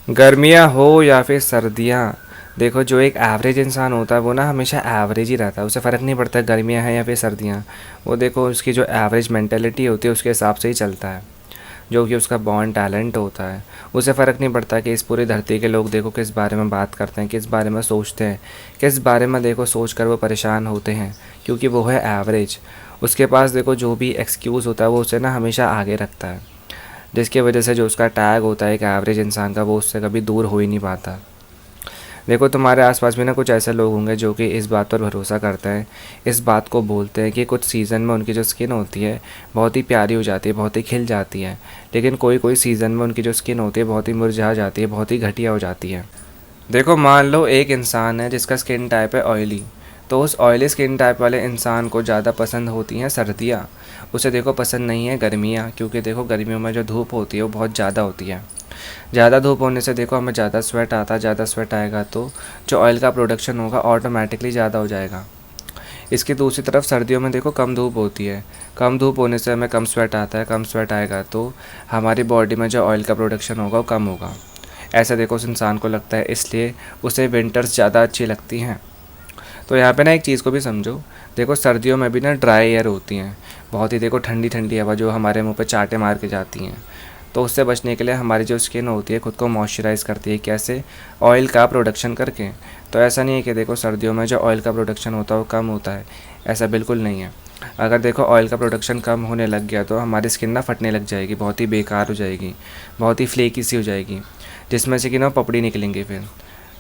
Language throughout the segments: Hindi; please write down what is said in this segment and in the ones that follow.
गर्मियाँ हो या फिर सर्दियाँ, देखो जो एक एवरेज इंसान होता है वो ना हमेशा एवरेज ही रहता है, उसे फ़र्क नहीं पड़ता गर्मियाँ हैं या फिर सर्दियाँ। वो देखो उसकी जो एवरेज मेंटेलिटी होती है उसके हिसाब से ही चलता है, जो कि उसका बॉर्न टैलेंट होता है। उसे फ़र्क नहीं पड़ता कि इस पूरी धरती के लोग देखो किस बारे में बात करते हैं, किस बारे में सोचते हैं, किस बारे में देखो सोच कर वो परेशान होते हैं, क्योंकि वो है एवरेज। उसके पास देखो जो भी एक्सक्यूज़ होता है वो उसे ना हमेशा आगे रखता है, जिसकी वजह से जो उसका टैग होता है एक एवरेज इंसान का वो उससे कभी दूर हो ही नहीं पाता। देखो तुम्हारे आसपास भी ना कुछ ऐसे लोग होंगे जो कि इस बात पर भरोसा करते हैं, इस बात को बोलते हैं कि कुछ सीज़न में उनकी जो स्किन होती है बहुत ही प्यारी हो जाती है, बहुत ही खिल जाती है, लेकिन कोई कोई सीज़न में उनकी जो स्किन होती है बहुत ही मुरझा जाती है, बहुत ही घटिया हो जाती है। देखो मान लो एक इंसान है जिसका स्किन टाइप है ऑयली, तो उस ऑयली स्किन टाइप वाले इंसान को ज़्यादा पसंद होती हैं सर्दियाँ। उसे देखो पसंद नहीं है गर्मियाँ, क्योंकि देखो गर्मियों में जो धूप होती है वो बहुत ज़्यादा होती है। ज़्यादा धूप होने से देखो हमें ज़्यादा स्वेट आता है, ज़्यादा स्वेट आएगा तो जो ऑयल का प्रोडक्शन होगा ऑटोमेटिकली ज़्यादा हो जाएगा। इसकी दूसरी तरफ सर्दियों में देखो कम धूप होती है, कम धूप होने से हमें कम स्वेट आता है, कम स्वेट आएगा तो हमारी बॉडी में जो ऑयल का प्रोडक्शन होगा वो कम होगा। ऐसा देखो उस इंसान को लगता है, इसलिए उसे विंटर्स ज़्यादा अच्छी लगती हैं। तो यहाँ पे ना एक चीज़ को भी समझो, देखो सर्दियों में भी ना ड्राई एयर होती हैं, बहुत ही देखो ठंडी ठंडी हवा जो हमारे मुंह पे चाटे मार के जाती हैं। तो उससे बचने के लिए हमारी जो स्किन होती है खुद को मॉइस्चराइज़ करती है, कैसे? ऑयल का प्रोडक्शन करके। तो ऐसा नहीं है कि देखो सर्दियों में जो ऑयल का प्रोडक्शन होता है वो कम होता है, ऐसा बिल्कुल नहीं है। अगर देखो ऑयल का प्रोडक्शन कम होने लग गया तो हमारी स्किन ना फटने लग जाएगी, बहुत ही बेकार हो जाएगी, बहुत ही फ्लेकी सी हो जाएगी, जिसमें से कि ना पपड़ी निकलेंगे फिर।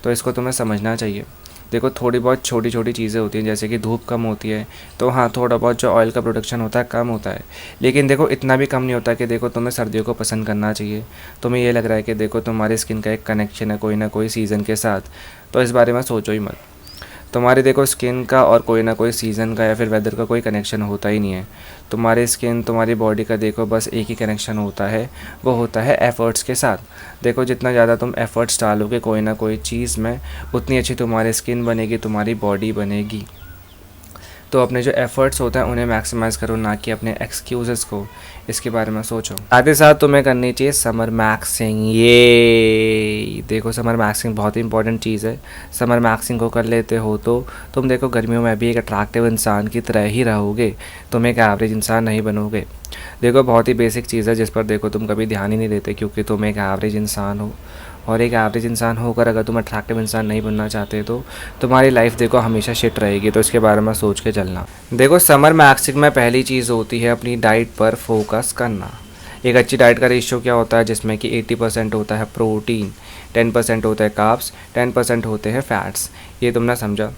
तो इसको तुम्हें समझना चाहिए। देखो थोड़ी बहुत छोटी छोटी चीज़ें होती हैं, जैसे कि धूप कम होती है तो हाँ थोड़ा बहुत जो ऑयल का प्रोडक्शन होता है कम होता है, लेकिन देखो इतना भी कम नहीं होता कि देखो तुम्हें सर्दियों को पसंद करना चाहिए। तुम्हें ये लग रहा है कि देखो तुम्हारी स्किन का एक कनेक्शन है कोई ना कोई सीज़न के साथ, तो इस बारे में सोचो ही मत। तुम्हारी देखो स्किन का और कोई ना कोई सीज़न का या फिर वेदर का कोई कनेक्शन होता ही नहीं है। तुम्हारी स्किन तुम्हारी बॉडी का देखो बस एक ही कनेक्शन होता है, वो होता है एफ़र्ट्स के साथ। देखो जितना ज़्यादा तुम एफ़र्ट्स डालोगे कोई ना कोई चीज़ में, उतनी अच्छी तुम्हारी स्किन बनेगी, तुम्हारी बॉडी बनेगी। तो अपने जो एफ़र्ट्स होते हैं उन्हें मैक्सिमाइज़ करो, ना कि अपने एक्सक्यूज़ेस को। इसके बारे में सोचो। साथ ही साथ तुम्हें करनी चाहिए समर मैक्सिंग। ये देखो समर मैक्सिंग बहुत ही इंपॉर्टेंट चीज़ है। समर मैक्सिंग को कर लेते हो तो तुम देखो गर्मियों में भी एक अट्रैक्टिव इंसान की तरह ही रहोगे, तुम एक एवरेज इंसान नहीं बनोगे। देखो बहुत ही बेसिक चीज़ है जिस पर देखो तुम कभी ध्यान ही नहीं देते, क्योंकि तुम एक एवरेज इंसान हो। और एक एवरेज इंसान होकर अगर तुम अट्रैक्टिव इंसान नहीं बनना चाहते तो तुम्हारी लाइफ देखो हमेशा शिट रहेगी, तो इसके बारे में सोच के चलना। देखो समर मैक्सिंग में पहली चीज़ होती है अपनी डाइट पर फोकस करना। एक अच्छी डाइट का रेशियो क्या होता है, जिसमें कि 80% होता है प्रोटीन, 10% होता है कार्ब्स, 10% होते हैं फैट्स। ये तुमने समझा?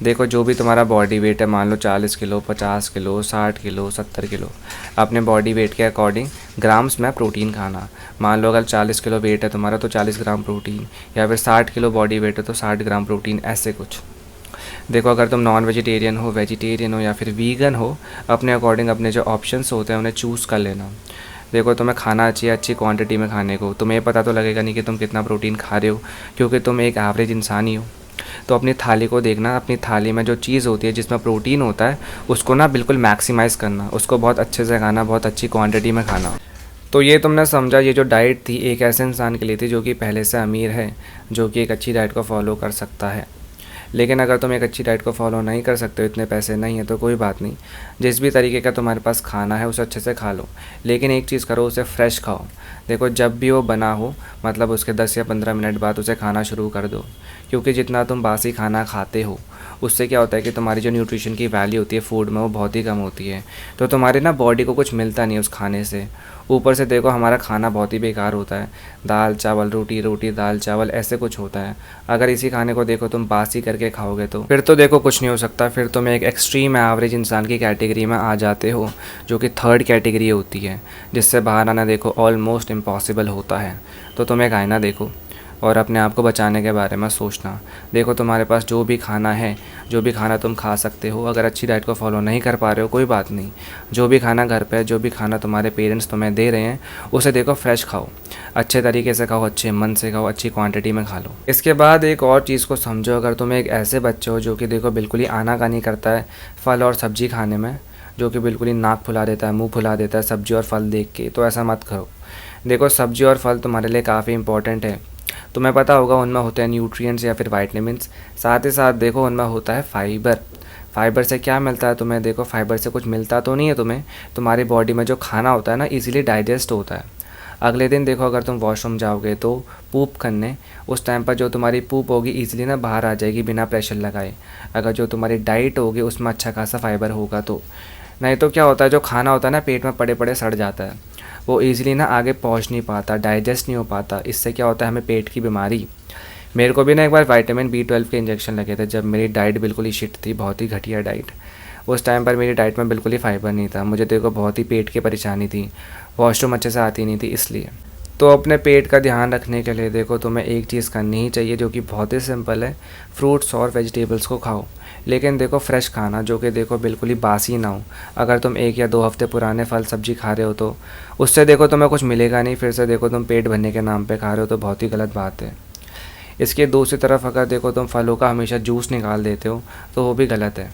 देखो जो भी तुम्हारा बॉडी वेट है, मान लो 40 किलो, 50 किलो, 60 किलो, 70 किलो, अपने बॉडी वेट के अकॉर्डिंग ग्राम्स में प्रोटीन खाना। मान लो अगर 40 किलो वेट है तुम्हारा तो 40 ग्राम प्रोटीन, या फिर 60 किलो बॉडी वेट है तो 60 ग्राम प्रोटीन, ऐसे कुछ। देखो अगर तुम नॉन वेजिटेरियन हो, वेजिटेरियन हो या फिर वीगन हो, अपने अकॉर्डिंग अपने जो ऑप्शंस होते हैं उन्हें चूज़ कर लेना। देखो तुम्हें खाना चाहिए अच्छी क्वांटिटी में खाने को, तुम्हें पता तो लगेगा नहीं कि तुम कितना प्रोटीन खा रहे हो, क्योंकि तुम एक एवरेज इंसान ही हो। तो अपनी थाली को देखना, अपनी थाली में जो चीज़ होती है जिसमें प्रोटीन होता है उसको ना बिल्कुल मैक्सिमाइज़ करना, उसको बहुत अच्छे से खाना, बहुत अच्छी क्वांटिटी में खाना। तो ये तुमने समझा, ये जो डाइट थी एक ऐसे इंसान के लिए थी जो कि पहले से अमीर है, जो कि एक अच्छी डाइट को फॉलो कर सकता है। लेकिन अगर तुम एक अच्छी डाइट को फॉलो नहीं कर सकते हो, इतने पैसे नहीं है, तो कोई बात नहीं, जिस भी तरीके का तुम्हारे पास खाना है उसे अच्छे से खा लो, लेकिन एक चीज़ करो, उसे फ्रेश खाओ। देखो जब भी वो बना हो, मतलब उसके 10 या 15 मिनट बाद उसे खाना शुरू कर दो, क्योंकि जितना तुम बासी खाना खाते हो उससे क्या होता है कि तुम्हारी जो न्यूट्रिशन की वैल्यू होती है फूड में वो बहुत ही कम होती है, तो तुम्हारी ना बॉडी को कुछ मिलता नहीं उस खाने से। ऊपर से देखो हमारा खाना बहुत ही बेकार होता है, दाल चावल रोटी, रोटी दाल चावल, ऐसे कुछ होता है। अगर इसी खाने को देखो तुम बासी करके खाओगे तो फिर तो देखो कुछ नहीं हो सकता, फिर तुम एक एक्सट्रीम एवरेज इंसान की कैटेगरी में आ जाते हो, जो कि थर्ड कैटेगरी होती है, जिससे बाहर आना देखो ऑलमोस्ट इम्पॉसिबल होता है। तो तुम एक आईना देखो और अपने आप को बचाने के बारे में सोचना। देखो तुम्हारे पास जो भी खाना है, जो भी खाना तुम खा सकते हो, अगर अच्छी डाइट को फॉलो नहीं कर पा रहे हो कोई बात नहीं, जो भी खाना घर पे, जो भी खाना तुम्हारे पेरेंट्स तुम्हें दे रहे हैं उसे देखो फ्रेश खाओ, अच्छे तरीके से खाओ, अच्छे मन से खाओ, अच्छी क्वांटिटी में खा लो। इसके बाद एक और चीज़ को समझो, अगर तुम एक ऐसे बच्चे हो जो कि देखो बिल्कुल ही आनाकानी करता है फल और सब्ज़ी खाने में, जो कि बिल्कुल ही नाक फुला देता है, मुँह फुला देता है सब्ज़ी और फल देख के, तो ऐसा मत करो। देखो सब्ज़ी और फल तुम्हारे लिए काफ़ी इंपॉर्टेंट है, तुम्हें पता होगा उनमें होते हैं न्यूट्रिएंट्स या फिर वाइटमिन्स। साथ ही साथ देखो उनमें होता है फाइबर। फाइबर से क्या मिलता है तुम्हें? देखो फाइबर से कुछ मिलता तो नहीं है तुम्हें, तुम्हारी बॉडी में जो खाना होता है ना इजीली डाइजेस्ट होता है। अगले दिन देखो अगर तुम वॉशरूम जाओगे तो पूप करने, उस टाइम पर जो तुम्हारी पूप होगी ईजिली ना बाहर आ जाएगी बिना प्रेशर लगाए, अगर जो तुम्हारी डाइट होगी उसमें अच्छा खासा फाइबर होगा तो। नहीं तो क्या होता है, जो खाना होता है ना पेट में पड़े पड़े सड़ जाता है, वो ईजिली ना आगे पहुंच नहीं पाता, डाइजेस्ट नहीं हो पाता। इससे क्या होता है हमें पेट की बीमारी। मेरे को भी ना एक बार विटामिन B12 के इंजेक्शन लगे थे जब मेरी डाइट बिल्कुल ही शिट थी, बहुत ही घटिया डाइट। उस टाइम पर मेरी डाइट में बिल्कुल ही फाइबर नहीं था, मुझे देखो बहुत ही पेट की परेशानी थी, वॉशरूम अच्छे से आती नहीं थी इसलिए। तो अपने पेट का ध्यान रखने के लिए देखो तुम्हें एक चीज़ करनी ही चाहिए जो कि बहुत ही सिंपल है, फ्रूट्स और वेजिटेबल्स को खाओ। लेकिन देखो फ्रेश खाना जो कि देखो बिल्कुल ही बासी ना हो। अगर तुम 1 या 2 हफ्ते पुराने फल सब्जी खा रहे हो तो उससे देखो तुम्हें कुछ मिलेगा नहीं, फिर से देखो तुम पेट भरने के नाम पे खा रहे हो तो बहुत ही गलत बात है। इसके दूसरी तरफ अगर देखो तुम फलों का हमेशा जूस निकाल देते हो तो वो भी गलत है।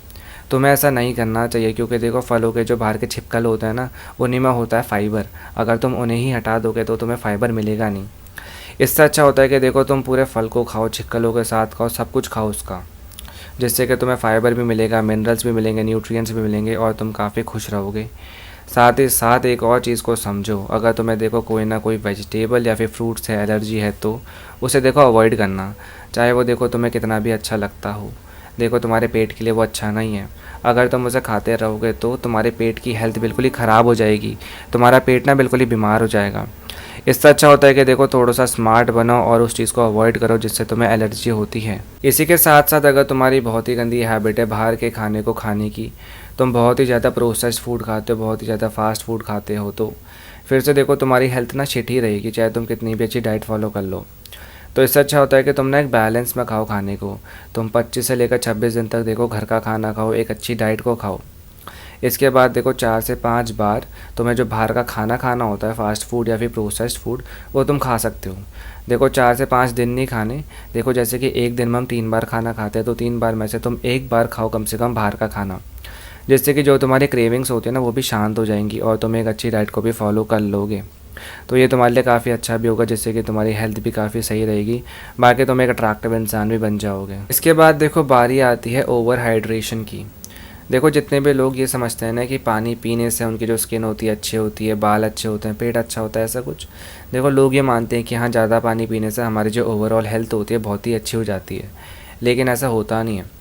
तुम्हें ऐसा नहीं करना चाहिए क्योंकि देखो फलों के जो बाहर के छिपकल होते हैं ना उन्हीं में होता है फाइबर। अगर तुम उन्हें ही हटा दोगे तो तुम्हें फाइबर मिलेगा नहीं। इससे अच्छा होता है कि देखो तुम पूरे फल को खाओ, छिपकलों के साथ खाओ, सब कुछ खाओ उसका, जिससे कि तुम्हें फाइबर भी मिलेगा, मिनरल्स भी मिलेंगे, न्यूट्रिएंट्स भी मिलेंगे और तुम काफ़ी खुश रहोगे। साथ ही साथ एक और चीज़ को समझो, अगर तुम्हें देखो कोई ना कोई वेजिटेबल या फिर फ्रूट से एलर्जी है तो उसे देखो अवॉइड करना, चाहे वो देखो तुम्हें कितना भी अच्छा लगता हो। देखो तुम्हारे पेट के लिए वो अच्छा नहीं है। अगर तुम उसे खाते रहोगे तो तुम्हारे पेट की हेल्थ बिल्कुल ही ख़राब हो जाएगी, तुम्हारा पेट ना बिल्कुल ही बीमार हो जाएगा। इससे अच्छा होता है कि देखो थोड़ा सा स्मार्ट बनो और उस चीज़ को अवॉइड करो जिससे तुम्हें एलर्जी होती है। इसी के साथ साथ अगर तुम्हारी बहुत ही गंदी हैबिट है बाहर के खाने को खाने की, तुम बहुत ही ज़्यादा प्रोसेस्ड फूड खाते हो, बहुत ही ज़्यादा फास्ट फूड खाते हो, तो फिर से देखो तुम्हारी हेल्थ ना शिट ही रहेगी चाहे तुम कितनी भी अच्छी डाइट फॉलो कर लो। तो इससे अच्छा होता है कि तुम ना एक बैलेंस में खाओ खाने को। तुम 25 से लेकर 26 दिन तक देखो घर का खाना खाओ, एक अच्छी डाइट को खाओ। इसके बाद देखो 4 से 5 बार तुम्हें जो बाहर का खाना खाना होता है, फास्ट फूड या फिर प्रोसेस्ड फूड, वो तुम खा सकते हो। देखो 4 से 5 दिन नहीं खाने। देखो जैसे कि एक दिन में हम 3 बार खाना खाते हैं तो 3 बार में से तुम 1 बार खाओ कम से कम बाहर का खाना, जिससे कि जो तुम्हारी क्रेविंग्स होती है ना वो भी शांत हो जाएंगी और तुम एक अच्छी डाइट को भी फॉलो कर लोगे। तो ये तुम्हारे लिए काफ़ी अच्छा भी होगा, जिससे कि तुम्हारी हेल्थ भी काफ़ी सही रहेगी, बाकी तुम एक अट्रैक्टिव इंसान भी बन जाओगे। इसके बाद देखो बारी आती है ओवर हाइड्रेशन की। देखो जितने भी लोग ये समझते हैं ना कि पानी पीने से उनकी जो स्किन होती है अच्छी होती है, बाल अच्छे होते हैं, पेट अच्छा होता है, ऐसा कुछ देखो लोग ये मानते हैं कि हाँ ज़्यादा पानी पीने से हमारी जो ओवरऑल हेल्थ होती है बहुत ही अच्छी हो जाती है, लेकिन ऐसा होता नहीं है।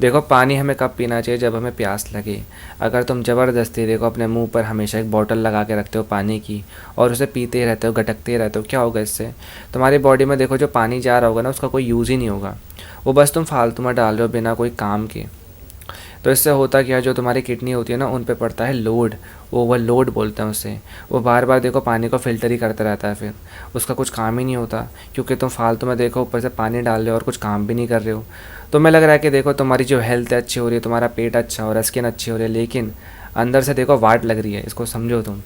देखो पानी हमें कब पीना चाहिए? जब हमें प्यास लगे। अगर तुम ज़बरदस्ती देखो अपने मुंह पर हमेशा एक बॉटल लगा के रखते हो पानी की और उसे पीते रहते हो, गटकते रहते हो, क्या होगा इससे? तुम्हारी बॉडी में देखो जो पानी जा रहा होगा ना उसका कोई यूज़ ही नहीं होगा, वो बस तुम फालतू में डाल रहे हो बिना कोई काम के। तो इससे होता क्या, जो तुम्हारी किडनी होती है ना उन पे पड़ता है लोड, ओवरलोड बोलते हैं उसे। वो बार बार देखो पानी को फ़िल्टर ही करता रहता है, फिर उसका कुछ काम ही नहीं होता क्योंकि तुम फालतू में देखो ऊपर से पानी डाल रहे हो और कुछ काम भी नहीं कर रहे हो। तो मैं लग रहा है कि देखो तुम्हारी जो हेल्थ है अच्छी हो रही है, तुम्हारा पेट अच्छा हो रहा है, स्किन अच्छी हो रही है, लेकिन अंदर से देखो वाट लग रही है। इसको समझो तुम,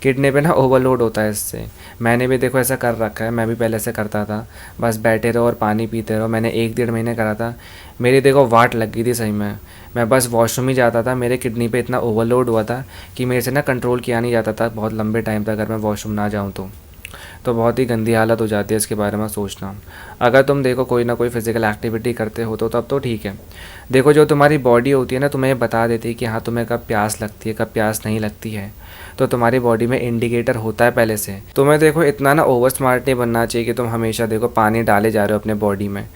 किडनी पे ना ओवरलोड होता है इससे। मैंने भी देखो ऐसा कर रखा है, मैं भी पहले से करता था, बस बैठे रहो और पानी पीते रहो। मैंने 1 डेढ़ महीने करा था, मेरी देखो वाट लग गई थी सही में। मैं बस वॉशरूम ही जाता था, मेरे किडनी पे इतना ओवरलोड हुआ था कि मेरे से ना कंट्रोल किया नहीं जाता था बहुत लंबे टाइम तक, अगर मैं वॉशरूम ना जाऊँ तो बहुत ही गंदी हालत हो जाती है इसके बारे में सोचना। अगर तुम देखो कोई ना कोई फिज़िकल एक्टिविटी करते हो तो तब तो ठीक है। देखो जो तुम्हारी बॉडी होती है ना तुम्हें ये बता देती है कि हाँ तुम्हें कब प्यास लगती है, कब प्यास नहीं लगती है, तो तुम्हारी बॉडी में इंडिकेटर होता है पहले से। तुम्हें देखो इतना ना ओवर स्मार्ट नहीं बनना चाहिए कि तुम हमेशा देखो पानी डाले जा रहे हो अपने बॉडी में।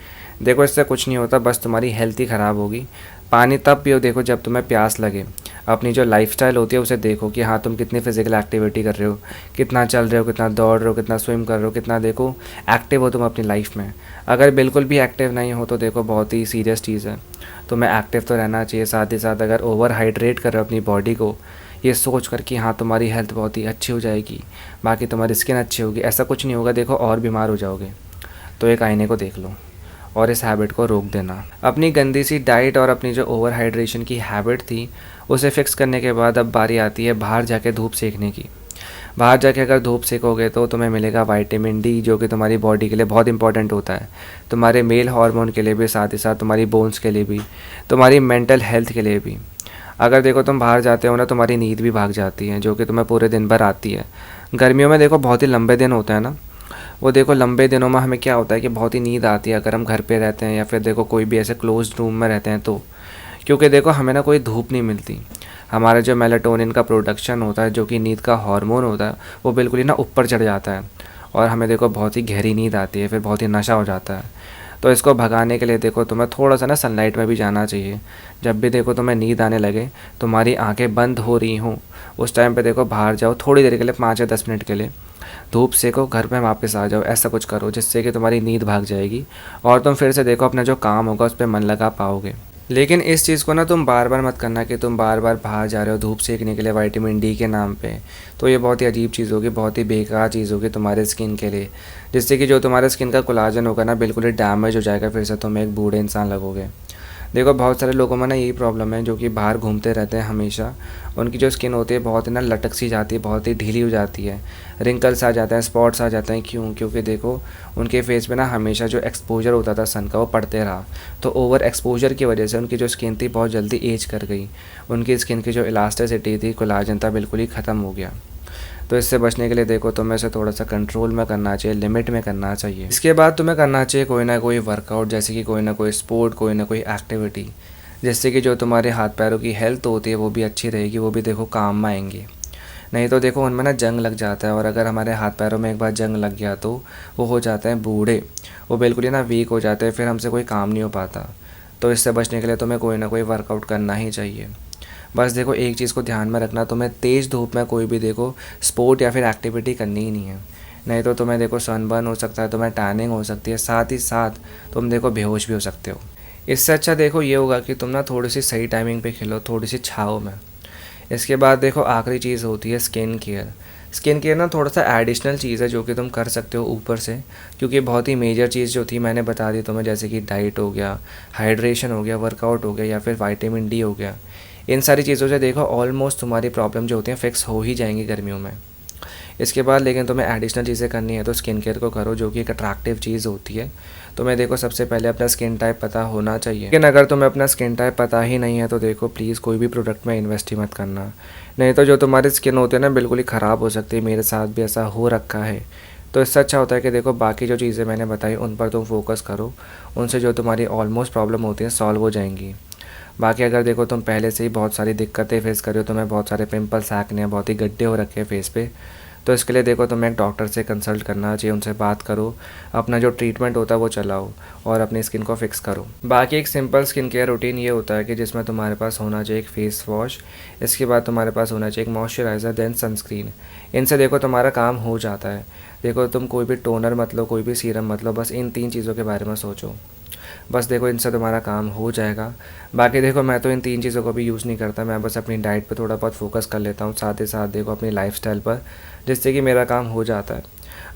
देखो इससे कुछ नहीं होता, बस तुम्हारी हेल्थ ही ख़राब होगी। पानी तब पियो देखो जब तुम्हें प्यास लगे। अपनी जो लाइफस्टाइल होती है उसे देखो कि हाँ तुम कितनी फिजिकल एक्टिविटी कर रहे हो, कितना चल रहे हो, कितना दौड़ रहे हो, कितना स्विम कर रहे हो, कितना देखो एक्टिव हो तुम अपनी लाइफ में। अगर बिल्कुल भी एक्टिव नहीं हो तो देखो बहुत ही सीरियस चीज़ है। तुम्हें एक्टिव तो रहना चाहिए, साथ ही साथ अगर ओवर हाइड्रेट कर रहे हो अपनी बॉडी को ये सोच कर कि हाँ तुम्हारी हेल्थ बहुत ही अच्छी हो जाएगी, बाकी तुम्हारी स्किन अच्छी होगी, ऐसा कुछ नहीं होगा। देखो और बीमार हो जाओगे। तो एक आईने को देख लो और इस हैबिट को रोक देना। अपनी गंदी सी डाइट और अपनी जो ओवर हाइड्रेशन की हैबिट थी उसे फिक्स करने के बाद अब बारी आती है बाहर जाके धूप सेकने की। बाहर जाके अगर धूप सेकोगे तो तुम्हें मिलेगा विटामिन डी, जो कि तुम्हारी बॉडी के लिए बहुत इंपॉर्टेंट होता है, तुम्हारे मेल हार्मोन के लिए भी, साथ ही साथ तुम्हारी बोन्स के लिए भी, तुम्हारी मेंटल हेल्थ के लिए भी। अगर देखो तुम बाहर जाते हो ना तुम्हारी नींद भी भाग जाती है, जो कि तुम्हें पूरे दिन भर आती है। गर्मियों में देखो बहुत ही लंबे दिन होते हैं ना, वो देखो लंबे दिनों में हमें क्या होता है कि बहुत ही नींद आती है अगर हम घर पे रहते हैं या फिर देखो कोई भी ऐसे क्लोज रूम में रहते हैं तो, क्योंकि देखो हमें ना कोई धूप नहीं मिलती। हमारा जो मेलाटोनिन का प्रोडक्शन होता है जो कि नींद का हार्मोन होता है वो बिल्कुल ही ना ऊपर चढ़ जाता है और हमें देखो बहुत ही गहरी नींद आती है, फिर बहुत ही नशा हो जाता है। तो इसको भगाने के लिए देखो तुम्हें थोड़ा सा ना सनलाइट में भी जाना चाहिए। जब भी देखो तुम्हें नींद आने लगे, तुम्हारी आंखें बंद हो रही हों, उस टाइम पे देखो बाहर जाओ थोड़ी देर के लिए, 5 या 10 मिनट के लिए धूप सेको, घर पे वापस आ जाओ। ऐसा कुछ करो जिससे कि तुम्हारी नींद भाग जाएगी और तुम फिर से देखो अपना जो काम होगा उस पर मन लगा पाओगे। लेकिन इस चीज़ को ना तुम बार बार मत करना कि तुम बार बार बाहर जा रहे हो धूप सेकने के लिए विटामिन डी के नाम पे। तो ये बहुत ही अजीब चीज़ होगी, बहुत ही बेकार चीज़ होगी तुम्हारे स्किन के लिए, जिससे कि जो तुम्हारे स्किन का कोलाजन होगा ना बिल्कुल ही डैमेज हो जाएगा, फिर से तुम एक बूढ़े इंसान लगोगे। देखो बहुत सारे लोगों में ना यही प्रॉब्लम है जो कि बाहर घूमते रहते हैं हमेशा, उनकी जो स्किन होती है बहुत ही ना लटक सी जाती है, बहुत ही ढीली हो जाती है, रिंकल्स आ जाते हैं, स्पॉट्स आ जाते हैं। क्यों? क्योंकि देखो उनके फेस पे ना हमेशा जो एक्सपोजर होता था सन का वो पड़ते रहा, तो ओवर एक्सपोजर की वजह से उनकी जो स्किन थी बहुत जल्दी एज कर गई, उनकी स्किन की जो इलास्टिसिटी थी, कोलाजन था, बिल्कुल ही ख़त्म हो गया। तो इससे बचने के लिए देखो तुम्हें इसे थोड़ा सा कंट्रोल में करना चाहिए, लिमिट में करना चाहिए। इसके बाद तुम्हें करना चाहिए कोई ना कोई वर्कआउट, जैसे कि कोई ना कोई स्पोर्ट, कोई ना कोई एक्टिविटी, जिससे कि जो तुम्हारे हाथ पैरों की हेल्थ होती है वो भी अच्छी रहेगी, वो भी देखो काम में आएंगे। नहीं तो देखो उनमें ना जंग लग जाता है, और अगर हमारे हाथ पैरों में एक बार जंग लग गया तो वो हो जाते हैं बूढ़े, वो बिल्कुल ही ना वीक हो जाते हैं, फिर हमसे कोई काम नहीं हो पाता। तो इससे बचने के लिए तुम्हें कोई ना कोई वर्कआउट करना ही चाहिए। बस देखो एक चीज़ को ध्यान में रखना, तुम्हें तेज़ धूप में कोई भी देखो स्पोर्ट या फिर एक्टिविटी करनी ही नहीं है, नहीं तो तुम्हें देखो सनबर्न हो सकता है, तुम्हें टैनिंग हो सकती है, साथ ही साथ तुम देखो बेहोश भी हो सकते हो। इससे अच्छा देखो ये होगा कि तुम ना थोड़ी सी सही टाइमिंग पे खेलो, थोड़ी सी छाँव में। इसके बाद देखो आखिरी चीज़ होती है स्किन केयर। स्किन केयर ना थोड़ा सा एडिशनल चीज़ है जो कि तुम कर सकते हो ऊपर से, क्योंकि बहुत ही मेजर चीज़ जो थी मैंने बता दी तुम्हें, जैसे कि डाइट हो गया, हाइड्रेशन हो गया, वर्कआउट हो गया, या फिर विटामिन डी हो गया। इन सारी चीज़ों से देखो ऑलमोस्ट तुम्हारी प्रॉब्लम जो होती हैं फिक्स हो ही जाएंगी गर्मियों में। इसके बाद लेकिन तुम्हें एडिशनल चीज़ें करनी है तो स्किन केयर को करो, जो कि एक अट्रैक्टिव चीज़ होती है। तुम्हें देखो सबसे पहले अपना स्किन टाइप पता होना चाहिए, लेकिन अगर तुम्हें अपना स्किन टाइप पता ही नहीं है तो देखो प्लीज़ कोई भी प्रोडक्ट में इन्वेस्ट ही मत करना, नहीं तो जो तुम्हारी स्किन होती है ना बिल्कुल ही ख़राब हो सकती है। मेरे साथ भी ऐसा हो रखा है। तो इससे अच्छा होता है कि देखो बाकी जो चीज़ें मैंने बताई उन पर तुम फोकस करो, उनसे जो तुम्हारी ऑलमोस्ट प्रॉब्लम होती है सॉल्व हो जाएंगी। बाकी अगर देखो तुम पहले से ही बहुत सारी दिक्कतें फेस कर रहे हो, तुम्हें बहुत सारे पिंपल्स, एक्ने, बहुत ही गड्ढे हो रखे हैं फेस पे, तो इसके लिए देखो तुम्हें एक डॉक्टर से कंसल्ट करना चाहिए, उनसे बात करो, अपना जो ट्रीटमेंट होता है वो चलाओ और अपनी स्किन को फिक्स करो। बाकी एक सिंपल स्किन केयर रूटीन ये होता है कि जिसमें तुम्हारे पास होना चाहिए एक फेस वॉश, इसके बाद तुम्हारे पास होना चाहिए एक मॉइस्चराइज़र, देन सनस्क्रीन। इनसे देखो तुम्हारा काम हो जाता है। देखो तुम कोई भी टोनर मत लो, कोई भी सीरम मत लो, बस इन 3 चीज़ों के बारे में सोचो। बस देखो इनसे तुम्हारा काम हो जाएगा। बाकी देखो मैं तो इन 3 चीज़ों को भी यूज़ नहीं करता, मैं बस अपनी डाइट पे थोड़ा बहुत फोकस कर लेता हूँ, साथ ही साथ देखो अपनी लाइफस्टाइल पर, जिससे कि मेरा काम हो जाता है।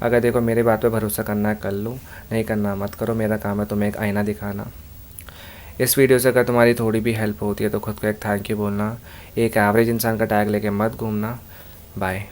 अगर देखो मेरी बात पे भरोसा करना है कर लो, नहीं करना मत करो, मेरा काम है तुम्हें एक आईना दिखाना। इस वीडियो से अगर तुम्हारी थोड़ी भी हेल्प होती है तो खुद को एक थैंक यू बोलना, एक एवरेज इंसान का टैग लेके मत घूमना। बाय।